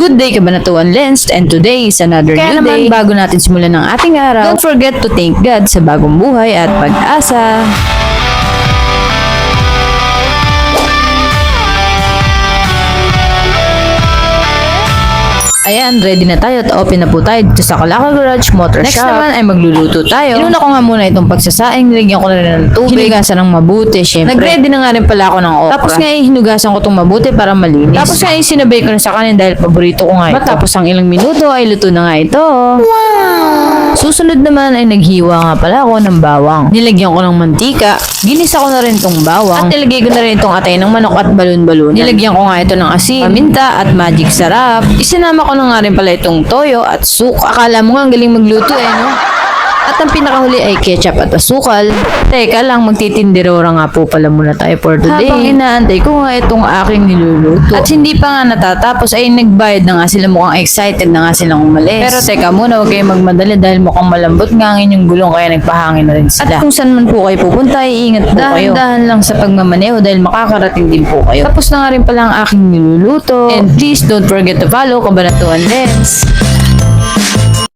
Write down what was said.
Good day, Kabanatuan Lens, and today is another Kaya new day. naman, Bago natin simulan ng ating araw, don't forget to thank God sa bagong buhay at pag-asa. Ayan, ready na tayo at open na po tayo dito sa Kalaka Garage Motor Shop. Next naman ay magluluto tayo. Inuna ko nga muna itong pagsasaing, nilagyan ko na rin ng tubig. Hinugasan ng mabuti, syempre. Nag-ready na nga rin pala ako ng okra. Tapos nga hinugasan ko itong mabuti para malinis. Tapos nga sinabay ko na sa kanin dahil paborito ko nga ito. Matapos ang ilang minuto ay luto na nga ito. Wow! Susunod naman ay naghiwa nga pala ako ng bawang. Nilagyan ko ng mantika. Ginisa ko na rin itong bawang. At nilagay ko na rin itong atay ng manok at balon-balon. Nilagyan ko nga ito ng asin, paminta at magic sarap. Isinama ko na nga rin pala itong toyo at suka. Akala mo nga ang galing magluto no? At ang pinakahuli ay ketchup at asukal. Teka lang, magtitindirora nga po pala muna tayo for today. Habang inaantay ko nga itong aking niluluto. At hindi pa nga natatapos ay nagbayad na nga sila, mukhang excited na nga silang umalis. Pero teka muna, huwag kayong magmadali dahil mukhang malambot nga ang inyong gulong kaya nagpahangin na rin sila. At kung saan man po kayo pupunta, iingat po kayo. Dahan lang sa pagmamaneho dahil makakarating din po kayo. Tapos na nga rin pala ang aking niluluto. And please don't forget to follow Kabanatuan Lens.